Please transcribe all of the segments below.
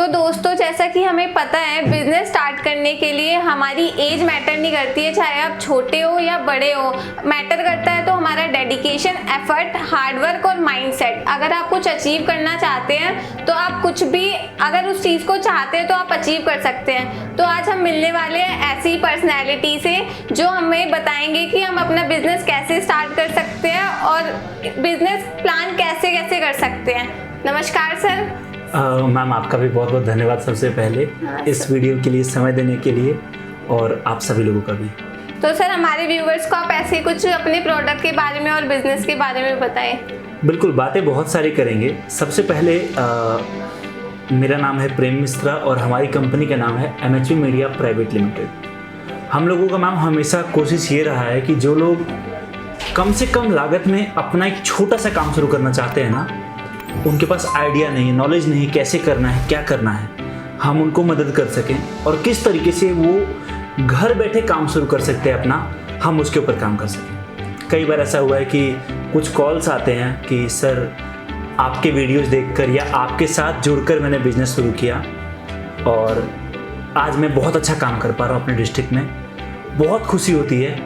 दोस्तों, जैसा कि हमें पता है बिजनेस स्टार्ट करने के लिए हमारी एज मैटर नहीं करती है, चाहे आप छोटे हो या बड़े हो। मैटर करता है तो हमारा डेडिकेशन, एफर्ट, हार्डवर्क और माइंडसेट। अगर आप कुछ अचीव करना चाहते हैं तो आप कुछ भी, अगर उस चीज़ को चाहते हैं तो आप अचीव कर सकते हैं। तो आज हम मिलने वाले हैं ऐसी पर्सनैलिटी से जो हमें बताएंगे कि हम अपना बिजनेस कैसे स्टार्ट कर सकते हैं और बिजनेस प्लान कैसे कैसे कर सकते हैं। नमस्कार सर। मैम, आपका भी बहुत बहुत धन्यवाद सबसे पहले इस वीडियो के लिए, समय देने के लिए, और आप सभी लोगों का भी। तो सर, हमारे व्यूवर्स को आप ऐसे कुछ अपने प्रोडक्ट के बारे में और बिजनेस के बारे में बताएं। बिल्कुल, बातें बहुत सारी करेंगे। सबसे पहले मेरा नाम है प्रेम मिश्रा और हमारी कंपनी का नाम है MHV मीडिया प्राइवेट लिमिटेड। हम लोगों का मैम हमेशा कोशिश ये रहा है कि जो लोग कम से कम लागत में अपना एक छोटा सा काम शुरू करना चाहते हैं ना, उनके पास आइडिया नहीं, नॉलेज नहीं, कैसे करना है, क्या करना है, हम उनको मदद कर सकें और किस तरीके से वो घर बैठे काम शुरू कर सकते हैं अपना, हम उसके ऊपर काम कर सकें। कई बार ऐसा हुआ है कि कुछ कॉल्स आते हैं कि सर आपके वीडियोस देखकर या आपके साथ जुड़कर मैंने बिजनेस शुरू किया और आज मैं बहुत अच्छा काम कर पा रहा हूँ अपने डिस्ट्रिक्ट में, बहुत खुशी होती है।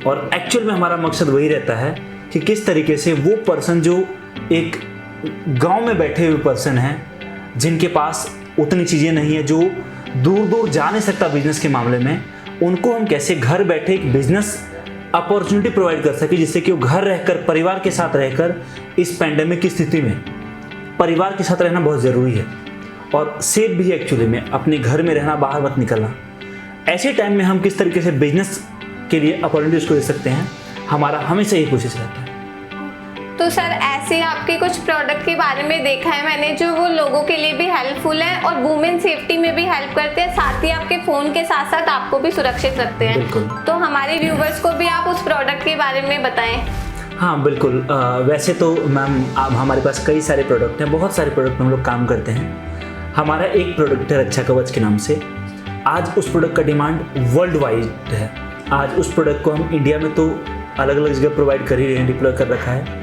और एक्चुअल में हमारा मकसद वही रहता है कि किस तरीके से वो पर्सन जो एक गांव में बैठे हुए पर्सन हैं, जिनके पास उतनी चीज़ें नहीं है, जो दूर दूर जा नहीं सकता बिजनेस के मामले में, उनको हम कैसे घर बैठे एक बिजनेस अपॉर्चुनिटी प्रोवाइड कर सके, जिससे कि वो घर रहकर, परिवार के साथ रहकर, इस पैंडेमिक की स्थिति में परिवार के साथ रहना बहुत ज़रूरी है और सेफ भी है एक्चुअली में, अपने घर में रहना, बाहर मत निकलना। ऐसे टाइम में हम किस तरीके से बिजनेस के लिए अपॉर्चुनिटीज़ को दे सकते हैं, हमारा हमेशा यही कोशिश रहता है। तो सर, ऐसे आपके कुछ प्रोडक्ट के बारे में देखा है मैंने जो वो लोगों के लिए भी हेल्पफुल है और वुमेन सेफ्टी में भी हेल्प करते हैं, साथ ही आपके फ़ोन के साथ साथ आपको भी सुरक्षित रखते हैं। बिल्कुल। तो हमारे व्यूवर्स को भी आप उस प्रोडक्ट के बारे में बताएं। हाँ बिल्कुल। वैसे तो मैम हमारे पास कई सारे प्रोडक्ट हैं, बहुत सारे प्रोडक्ट में हम लोग काम करते हैं। हमारा एक प्रोडक्ट है रक्षा कवच के नाम से। आज उस प्रोडक्ट का डिमांड वर्ल्ड वाइड है। आज उस प्रोडक्ट को हम इंडिया में तो अलग अलग जगह प्रोवाइड कर ही रहे हैं, डिप्लॉय कर रखा है।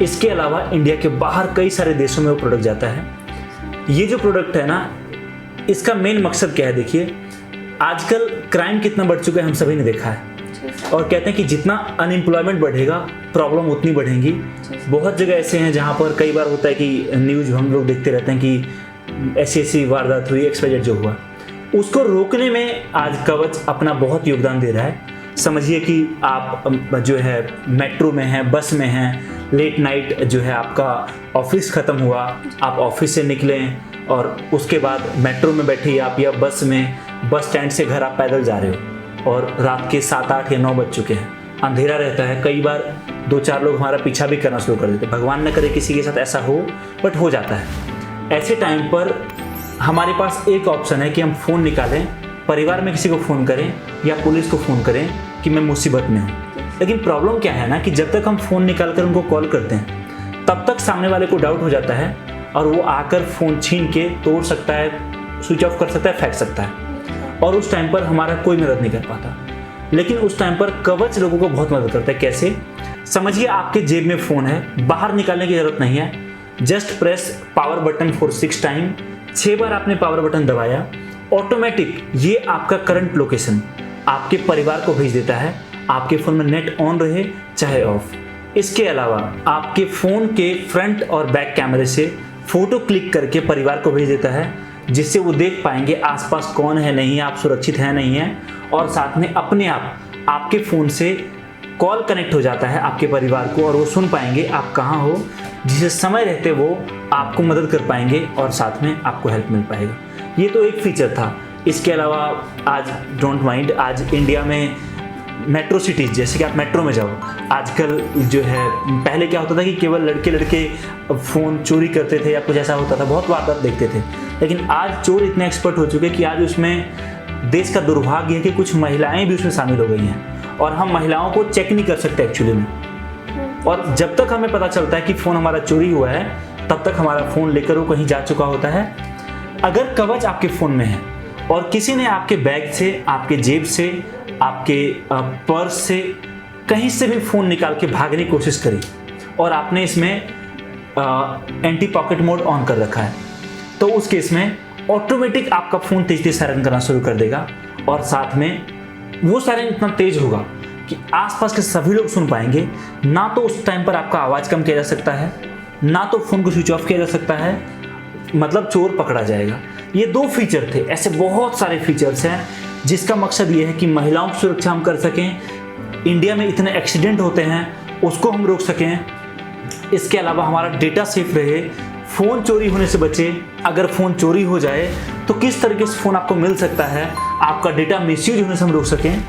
इसके अलावा इंडिया के बाहर कई सारे देशों में वो प्रोडक्ट जाता है। ये जो प्रोडक्ट है ना, इसका मेन मकसद क्या है, देखिए आजकल क्राइम कितना बढ़ चुका है हम सभी ने देखा है और कहते हैं कि जितना अनएम्प्लॉयमेंट बढ़ेगा प्रॉब्लम उतनी बढ़ेंगी। बहुत जगह ऐसे हैं जहाँ पर कई बार होता है कि न्यूज़ हम लोग देखते रहते हैं कि ऐसी वारदात हुई, XYZ जो हुआ, उसको रोकने में आज कवच अपना बहुत योगदान दे रहा है। समझिए कि आप जो है मेट्रो में हैं, बस में हैं, लेट नाइट जो है आपका ऑफिस ख़त्म हुआ, आप ऑफिस से निकलें और उसके बाद मेट्रो में बैठे आप या बस में, बस स्टैंड से घर आप पैदल जा रहे हो और रात के 7, 8 या 9 बज चुके हैं, अंधेरा रहता है। कई बार 2-4 लोग हमारा पीछा भी करना शुरू कर देते हैं। भगवान न करे किसी के साथ ऐसा हो, बट हो जाता है। ऐसे टाइम पर हमारे पास एक ऑप्शन है कि हम फ़ोन निकालें, परिवार में किसी को फ़ोन करें या पुलिस को फ़ोन करें कि मैं मुसीबत में हूँ। लेकिन प्रॉब्लम क्या है ना कि जब तक हम फ़ोन निकाल कर उनको कॉल करते हैं तब तक सामने वाले को डाउट हो जाता है और वो आकर फ़ोन छीन के तोड़ सकता है, स्विच ऑफ कर सकता है, फेंक सकता है और उस टाइम पर हमारा कोई मदद नहीं कर पाता। लेकिन उस टाइम पर कवच लोगों को बहुत मदद करता है। कैसे? समझिए आपके जेब में फ़ोन है, बाहर निकालने की ज़रूरत नहीं है, just press power button for 6 time. 6 बार आपने पावर बटन दबाया, ऑटोमेटिक ये आपका करंट लोकेशन आपके परिवार को भेज देता है, आपके फ़ोन में नेट ऑन रहे चाहे ऑफ। इसके अलावा आपके फ़ोन के फ्रंट और बैक कैमरे से फ़ोटो क्लिक करके परिवार को भेज देता है, जिससे वो देख पाएंगे आसपास कौन है, नहीं है, आप सुरक्षित हैं नहीं हैं, और साथ में अपने आप आपके फ़ोन से कॉल कनेक्ट हो जाता है आपके परिवार को और वो सुन पाएंगे आप कहाँ हो, जिससे समय रहते वो आपको मदद कर पाएंगे और साथ में आपको हेल्प मिल पाएगा। ये तो एक फीचर था। इसके अलावा आज डोंट माइंड, आज इंडिया में मेट्रो सिटीज़, जैसे कि आप मेट्रो में जाओ, आजकल जो है, पहले क्या होता था कि केवल लड़के फ़ोन चोरी करते थे या कुछ ऐसा होता था, बहुत वारदात देखते थे। लेकिन आज चोर इतने एक्सपर्ट हो चुके कि आज उसमें देश का दुर्भाग्य है कि कुछ महिलाएं भी उसमें शामिल हो गई हैं और हम महिलाओं को चेक नहीं कर सकते एक्चुअली में। और जब तक हमें पता चलता है कि फ़ोन हमारा चोरी हुआ है, तब तक हमारा फ़ोन लेकर वो कहीं जा चुका होता है। अगर कवच आपके फ़ोन में है और किसी ने आपके बैग से, आपके जेब से, आपके पर्स से, कहीं से भी फ़ोन निकाल के भागने की कोशिश करी और आपने इसमें एंटी पॉकेट मोड ऑन कर रखा है, तो उस केस में ऑटोमेटिक आपका फ़ोन तेज तेज सायरन करना शुरू कर देगा, और साथ में वो सायरन इतना तेज होगा कि आसपास के सभी लोग सुन पाएंगे। ना तो उस टाइम पर आपका आवाज़ कम किया जा सकता है, ना तो फ़ोन को स्विच ऑफ किया जा सकता है, मतलब चोर पकड़ा जाएगा। ये 2 फीचर थे, ऐसे बहुत सारे फीचर्स हैं जिसका मकसद ये है कि महिलाओं की सुरक्षा हम कर सकें, इंडिया में इतने एक्सीडेंट होते हैं उसको हम रोक सकें, इसके अलावा हमारा डेटा सेफ रहे, फ़ोन चोरी होने से बचे। अगर फ़ोन चोरी हो जाए तो किस तरीके से फ़ोन आपको मिल सकता है, आपका डेटा मिसयूज होने से हम रोक सकें।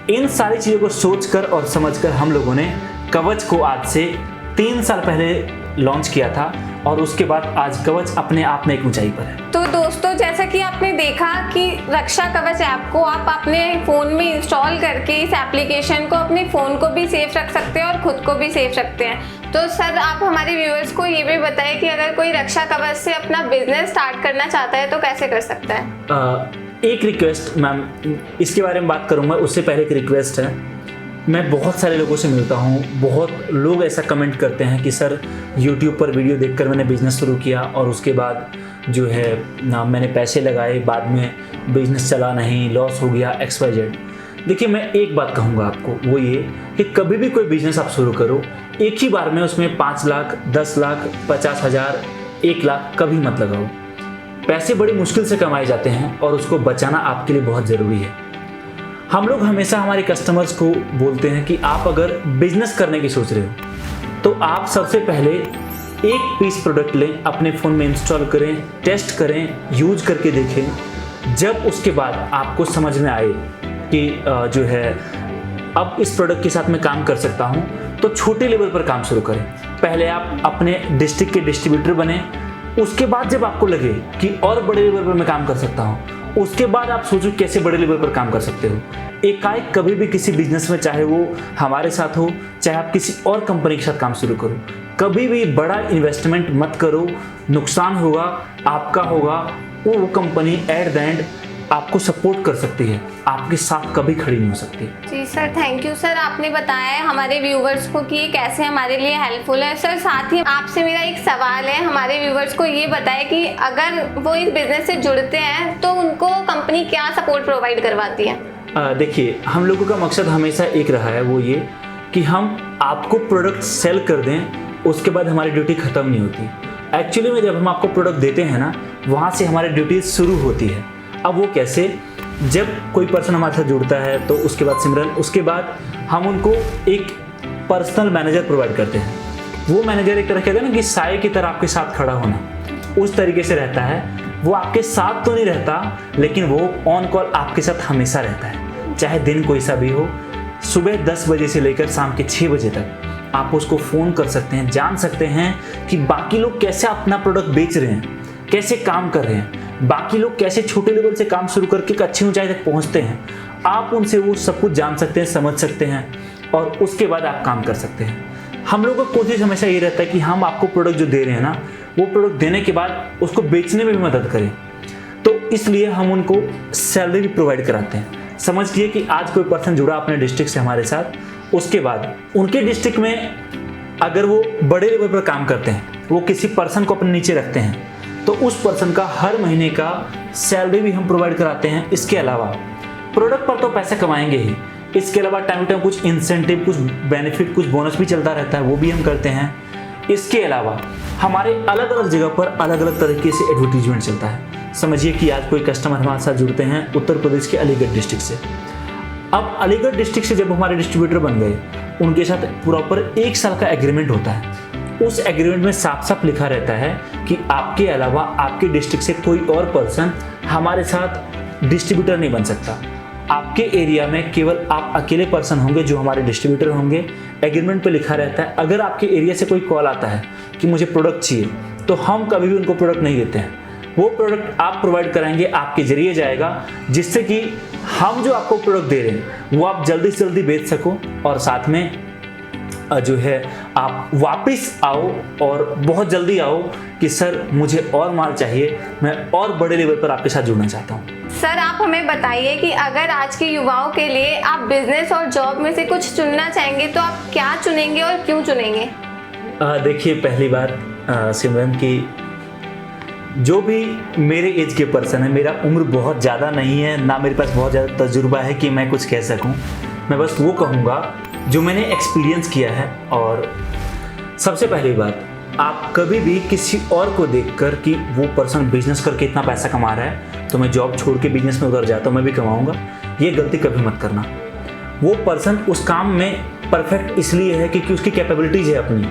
इन सारी चीज़ों को सोचकर और समझकर हम लोगों ने कवच को आज से 3 साल पहले लॉन्च किया था, और उसके बाद आज कवच अपने आप में एक ऊंचाई पर है। तो दोस्तों, जैसा कि आपने देखा कि रक्षा कवच ऐप को आप अपने फ़ोन में इंस्टॉल करके इस एप्लीकेशन को अपने फ़ोन को भी सेफ रख सकते हैं और ख़ुद को भी सेफ रखते हैं। तो सर, आप हमारे व्यूअर्स को ये भी बताएं कि अगर कोई रक्षा कवच से अपना बिजनेस स्टार्ट करना चाहता है तो कैसे कर सकता है? एक रिक्वेस्ट मैम, इसके बारे में बात करूँगा, उससे पहले एक रिक्वेस्ट है। मैं बहुत सारे लोगों से मिलता हूँ, बहुत लोग ऐसा कमेंट करते हैं कि सर YouTube पर वीडियो देखकर मैंने बिज़नेस शुरू किया और उसके बाद जो है ना मैंने पैसे लगाए, बाद में बिज़नेस चला नहीं, लॉस हो गया, XYZ। देखिए, मैं एक बात कहूँगा आपको, वो ये कि कभी भी कोई बिज़नेस आप शुरू करो, एक ही बार में उसमें 5 लाख, 10 लाख, 50,000, 1 लाख कभी मत लगाओ। पैसे बड़ी मुश्किल से कमाए जाते हैं और उसको बचाना आपके लिए बहुत ज़रूरी है। हम लोग हमेशा हमारे कस्टमर्स को बोलते हैं कि आप अगर बिजनेस करने की सोच रहे हो तो आप सबसे पहले एक पीस प्रोडक्ट लें, अपने फ़ोन में इंस्टॉल करें, टेस्ट करें, यूज करके देखें। जब उसके बाद आपको समझ में आए कि जो है अब इस प्रोडक्ट के साथ मैं काम कर सकता हूं, तो छोटे लेवल पर काम शुरू करें। पहले आप अपने डिस्ट्रिक्ट के डिस्ट्रीब्यूटर बने, उसके बाद जब आपको लगे कि और बड़े लेवल पर मैं काम कर सकता हूं, उसके बाद आप सोचो कैसे बड़े लेवल पर काम कर सकते हो। एकाएक कभी भी किसी बिजनेस में, चाहे वो हमारे साथ हो, चाहे आप किसी और कंपनी के साथ काम शुरू करो, कभी भी बड़ा इन्वेस्टमेंट मत करो, नुकसान होगा, आपका होगा। वो कंपनी एट द एंड आपको सपोर्ट कर सकती है, आपके साथ कभी खड़ी नहीं हो सकती। जी सर, थैंक यू सर, आपने बताया है हमारे व्यूवर्स को कि ये कैसे हमारे लिए हेल्पफुल है। सर, साथ ही आपसे मेरा एक सवाल है, हमारे व्यूवर्स को ये बताएं कि अगर वो इस बिजनेस से जुड़ते हैं तो उनको कंपनी क्या सपोर्ट प्रोवाइड करवाती है? देखिए, हम लोगों का मकसद हमेशा एक रहा है, वो ये कि हम आपको प्रोडक्ट सेल कर दें, उसके बाद हमारी ड्यूटी ख़त्म नहीं होती। एक्चुअली में जब हम आपको प्रोडक्ट देते हैं ना, वहाँ से हमारी ड्यूटी शुरू होती है। अब वो कैसे? जब कोई पर्सन हमारे साथ जुड़ता है तो उसके बाद सिमरन, उसके बाद हम उनको एक पर्सनल मैनेजर प्रोवाइड करते हैं। वो मैनेजर एक तरह कहते हैं ना कि साए की तरह आपके साथ खड़ा होना, उस तरीके से रहता है। वो आपके साथ तो नहीं रहता, लेकिन वो ऑन कॉल आपके साथ हमेशा रहता है, चाहे दिन कोई सा भी हो। सुबह 10 बजे से लेकर शाम के 6 बजे तक आप उसको फ़ोन कर सकते हैं, जान सकते हैं कि बाकी लोग कैसे अपना प्रोडक्ट बेच रहे हैं, कैसे काम कर रहे हैं, बाकी लोग कैसे छोटे लेवल से काम शुरू करके एक अच्छी ऊंचाई तक पहुंचते हैं। आप उनसे वो सब कुछ जान सकते हैं, समझ सकते हैं, और उसके बाद आप काम कर सकते हैं। हम लोगों का कोशिश हमेशा ये रहता है कि हम आपको प्रोडक्ट जो दे रहे हैं ना, वो प्रोडक्ट देने के बाद उसको बेचने में भी मदद करें। तो इसलिए हम उनको सैलरी भी प्रोवाइड कराते हैं। समझिए कि आज कोई पर्सन जुड़ा अपने डिस्ट्रिक्ट से हमारे साथ, उसके बाद उनके डिस्ट्रिक्ट में अगर वो बड़े लेवल पर काम करते हैं, वो किसी पर्सन को अपने नीचे रखते हैं, तो उस पर्सन का हर महीने का सैलरी भी हम प्रोवाइड कराते हैं। इसके अलावा प्रोडक्ट पर तो पैसे कमाएंगे ही, इसके अलावा टाइम टू टाइम कुछ इंसेंटिव, कुछ बेनिफिट, कुछ बोनस भी चलता रहता है, वो भी हम करते हैं। इसके अलावा हमारे अलग अलग जगह पर अलग अलग तरीके से एडवर्टीजमेंट चलता है। समझिए कि आज कोई कस्टमर हमारे साथ जुड़ते हैं उत्तर प्रदेश के अलीगढ़ डिस्ट्रिक्ट से। अब अलीगढ़ डिस्ट्रिक्ट से जब हमारे डिस्ट्रीब्यूटर बन गए, उनके साथ प्रॉपर 1 साल का एग्रीमेंट होता है। उस एग्रीमेंट में साफ साफ लिखा रहता है कि आपके अलावा आपके डिस्ट्रिक्ट से कोई और पर्सन हमारे साथ डिस्ट्रीब्यूटर नहीं बन सकता। आपके एरिया में केवल आप अकेले पर्सन होंगे जो हमारे डिस्ट्रीब्यूटर होंगे। एग्रीमेंट पे लिखा रहता है, अगर आपके एरिया से कोई कॉल आता है कि मुझे प्रोडक्ट चाहिए, तो हम कभी भी उनको प्रोडक्ट नहीं देते हैं। वो प्रोडक्ट आप प्रोवाइड कराएंगे, आपके जरिए जाएगा, जिससे कि हम जो आपको प्रोडक्ट दे रहे हैं वो आप जल्दी से जल्दी बेच सको, और साथ में जो है आप वापस आओ और बहुत जल्दी आओ कि सर मुझे और माल चाहिए, मैं और बड़े लेवल पर आपके साथ जुड़ना चाहता हूँ। सर, आप हमें बताइए कि अगर आज के युवाओं के लिए आप बिजनेस और जॉब में से कुछ चुनना चाहेंगे तो आप क्या चुनेंगे और क्यों चुनेंगे? देखिए, पहली बात सिमरन की जो भी मेरे एज के पर्सन है, मेरा उम्र बहुत ज़्यादा नहीं है, ना मेरे पास बहुत ज़्यादा तजुर्बा है कि मैं कुछ कह सकूं। मैं बस वो कहूँगा जो मैंने एक्सपीरियंस किया है। और सबसे पहली बात, आप कभी भी किसी और को देखकर कि वो पर्सन बिजनेस करके इतना पैसा कमा रहा है तो मैं जॉब छोड़ के बिजनेस में उतर जाता हूँ, मैं भी कमाऊँगा, ये गलती कभी मत करना। वो पर्सन उस काम में परफेक्ट इसलिए है क्योंकि उसकी कैपेबिलिटीज़ है अपनी।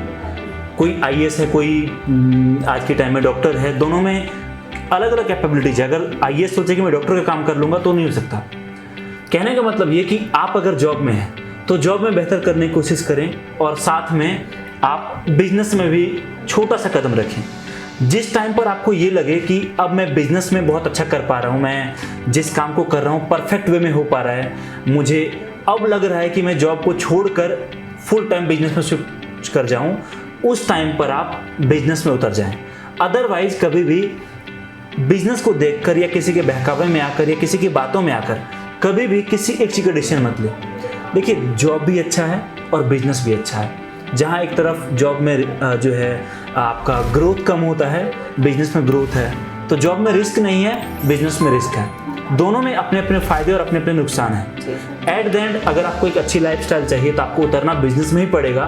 कोई आईएएस है, कोई आज के टाइम में डॉक्टर है, दोनों में अलग अलग कैपेबिलिटीज है। अगर आईएएस सोचे कि मैं डॉक्टर का काम कर लूँगा तो नहीं हो सकता। कहने का मतलब ये कि आप अगर जॉब में हैं तो जॉब में बेहतर करने की कोशिश करें और साथ में आप बिजनेस में भी छोटा सा कदम रखें। जिस टाइम पर आपको ये लगे कि अब मैं बिजनेस में बहुत अच्छा कर पा रहा हूँ, मैं जिस काम को कर रहा हूँ परफेक्ट वे में हो पा रहा है, मुझे अब लग रहा है कि मैं जॉब को छोड़कर फुल टाइम बिजनेस में स्विच कर जाऊँ, उस टाइम पर आप बिजनेस में उतर जाएं। अदरवाइज कभी भी बिजनेस को देखकर या किसी के बहकावे में आकर या किसी की बातों में आकर कभी भी किसी एक चीज़ का डिसीजन मत ले। देखिए, जॉब भी अच्छा है और बिजनेस भी अच्छा है। जहाँ एक तरफ जॉब में जो है आपका ग्रोथ कम होता है, बिजनेस में ग्रोथ है, तो जॉब में रिस्क नहीं है, बिजनेस में रिस्क है। दोनों में अपने अपने फायदे और अपने अपने नुकसान हैं। एट द एंड अगर आपको एक अच्छी लाइफस्टाइल चाहिए तो आपको उतरना बिजनेस में ही पड़ेगा,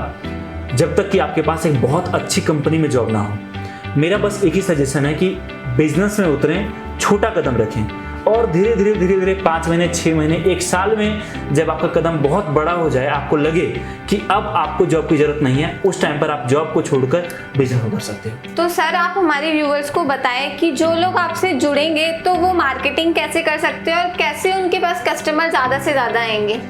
जब तक कि आपके पास एक बहुत अच्छी कंपनी में जॉब ना हो। मेरा बस एक ही सजेशन है कि बिजनेस में उतरें, छोटा कदम रखें और धीरे धीरे 5 महीने, 6 महीने, 1 साल में जब आपका कदम बहुत बड़ा हो जाए, आपको लगे कि अब आपको जॉब की जरूरत नहीं है, उस टाइम पर आप जॉब को छोड़कर बिजनेस में उतर सकते हो। तो सर, आप हमारे व्यूअर्स को बताएं कि जो लोग आपसे जुड़ेंगे तो वो मार्केटिंग कैसे कर सकते हैं और कैसे उनके पास कस्टमर ज़्यादा से ज़्यादा आएंगे।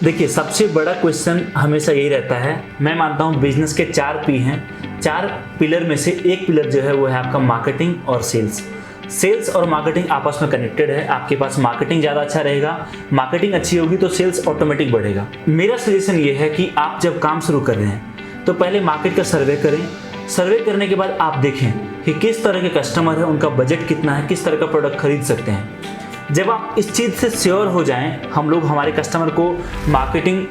देखिए, सबसे बड़ा क्वेश्चन हमेशा यही रहता है। मैं मानता हूँ बिजनेस के 4 पी हैं। 4 पिलर में से एक पिलर जो है वो है आपका मार्केटिंग और सेल्स। सेल्स और मार्केटिंग आपस में कनेक्टेड है। आपके पास मार्केटिंग ज़्यादा अच्छा रहेगा, मार्केटिंग अच्छी होगी तो सेल्स ऑटोमेटिक बढ़ेगा। मेरा सजेशन ये है कि आप जब काम शुरू कर रहे हैं तो पहले मार्केट का सर्वे करें। सर्वे करने के बाद आप देखें कि किस तरह के कस्टमर है, उनका बजट कितना है, किस तरह का प्रोडक्ट खरीद सकते हैं। जब आप इस चीज़ से श्योर हो जाएं, हम लोग हमारे कस्टमर को मार्केटिंग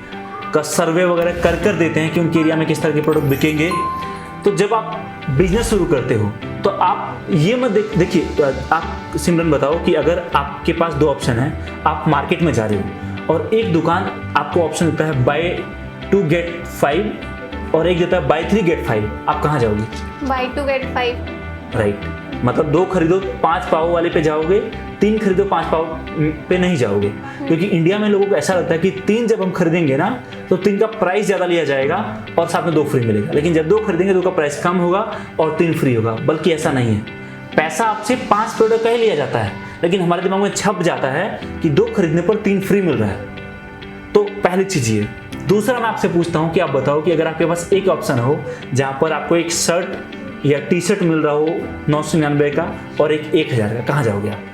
का सर्वे वगैरह कर देते हैं कि उनके एरिया में किस तरह के प्रोडक्ट बिकेंगे। तो जब आप बिजनेस शुरू करते हो तो आप ये मत देखिए, आप सिमरन बताओ कि अगर आपके पास 2 ऑप्शन हैं, आप मार्केट में जा रहे हो और एक दुकान आपको ऑप्शन देता है बाय 2 गेट 5 और एक देता है बाय 3 गेट 5, आप कहाँ जाओगे? Bye 2 gate 5। राइट, मतलब 2 खरीदो 5 पाव वाले पे जाओगे, 3 खरीदो 5 पाव पे नहीं जाओगे। क्योंकि इंडिया में लोगों को ऐसा लगता है कि 3 जब हम खरीदेंगे ना तो 3 का प्राइस ज़्यादा लिया जाएगा और साथ में 2 फ्री मिलेगा। लेकिन जब 2 खरीदेंगे 2 का प्राइस कम होगा और 3 फ्री होगा। बल्कि ऐसा नहीं है, पैसा आपसे 5 प्रोडक्ट का ही लिया जाता है, लेकिन हमारे दिमाग में छप जाता है कि 2 खरीदने पर 3 फ्री मिल रहा है। तो पहली चीज़ ये। दूसरा, मैं आपसे पूछता हूँ कि आप बताओ कि अगर आपके पास एक ऑप्शन हो जहाँ पर आपको एक शर्ट या टी शर्ट मिल रहा हो 999 का और एक 1000 का, कहाँ जाओगे आप?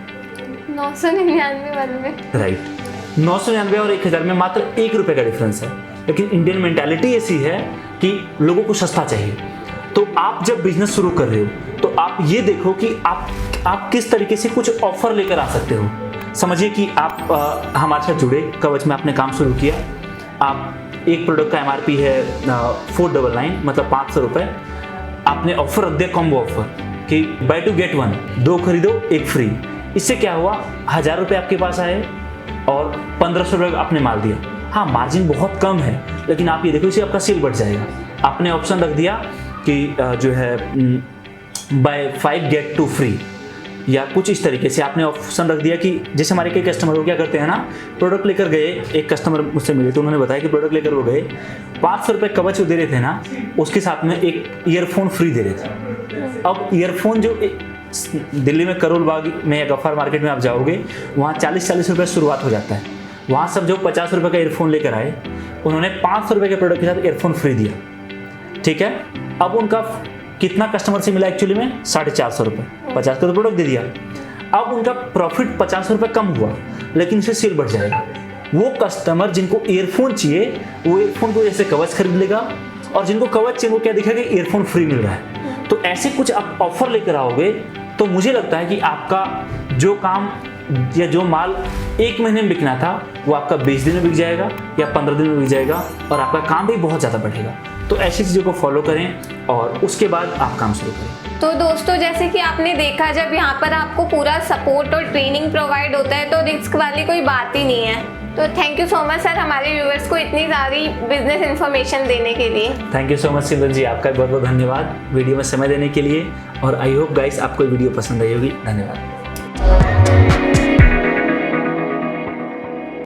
999 वाले में। राइट, 999 और 1000 में मात्र 1 रुपये का डिफरेंस है। लेकिन इंडियन मेंटालिटी ऐसी है कि लोगों को सस्ता चाहिए। तो आप जब बिजनेस शुरू कर रहे हो तो आप ये देखो कि आप किस तरीके से कुछ ऑफर लेकर आ सकते हो। समझिए कि आप हमारे साथ जुड़े, कवच में आपने काम शुरू किया, आप एक प्रोडक्ट का MRP है 499, मतलब 500 रुपये। आपने ऑफर रख दिया, कॉम्बो ऑफर कि बाय 2 गेट 1, 2 खरीदो 1 फ्री। इससे क्या हुआ, 1000 रुपये आपके पास आए और 1500 रुपये आपने माल दिया। हाँ, मार्जिन बहुत कम है, लेकिन आप ये देखो इससे आपका सेल बढ़ जाएगा। आपने ऑप्शन रख दिया कि जो है बाय 5 गेट 2 फ्री, या कुछ इस तरीके से आपने ऑप्शन रख दिया कि जैसे हमारे कई कस्टमर वो क्या करते हैं ना, प्रोडक्ट लेकर गए। एक कस्टमर मुझसे मिले तो उन्होंने बताया कि प्रोडक्ट लेकर वो गए, 500 रुपये कवच जो दे रहे थे ना, उसके साथ में एक ईयरफोन फ्री दे रहे थे। अब ईयरफोन जो दिल्ली में करोल बाग में या गफ्फार मार्केट में आप जाओगे, वहाँ 40-40 रुपये शुरुआत हो जाता है। वहाँ सब जो 50 रुपये का ईयरफोन लेकर आए, उन्होंने 500 रुपये के प्रोडक्ट के साथ ईयरफोन फ्री दिया। ठीक है, अब उनका कितना कस्टमर से मिला एक्चुअली में? 450 रुपये। 50 का तो प्रोडक्ट दे दिया। अब उनका प्रॉफिट 50 रुपये कम हुआ, लेकिन इससे सेल बढ़ जाएगा। वो कस्टमर जिनको ईयरफोन चाहिए वो ईयरफोन को जैसे कवच खरीद लेगा, और जिनको कवच चाहिए वो क्या दिखेगा, ईयरफोन फ्री मिल रहा है। तो ऐसे कुछ आप ऑफर लेकर आओगे तो मुझे लगता है कि आपका जो काम या जो माल 1 महीने में बिकना था वो आपका 20 दिन में बिक जाएगा या 15 दिन में बिक जाएगा, और आपका काम भी बहुत ज़्यादा बढ़ेगा। तो ऐसी चीज़ों को फॉलो करें और उसके बाद आप काम शुरू करें। तो दोस्तों जैसे कि आपने देखा, जब यहाँ पर आपको पूरा सपोर्ट और ट्रेनिंग प्रोवाइड होता है तो रिस्क वाली कोई बात ही नहीं है। तो thank you so much sir हमारे व्यूअर्स को इतनी सारी बिजनेस इन्फॉर्मेशन देने के लिए। थैंक यू सो मच सिमरन जी, आपका बहुत बहुत धन्यवाद वीडियो में समय देने के लिए। और आई होप गाइस आपको वीडियो पसंद आई होगी। धन्यवाद।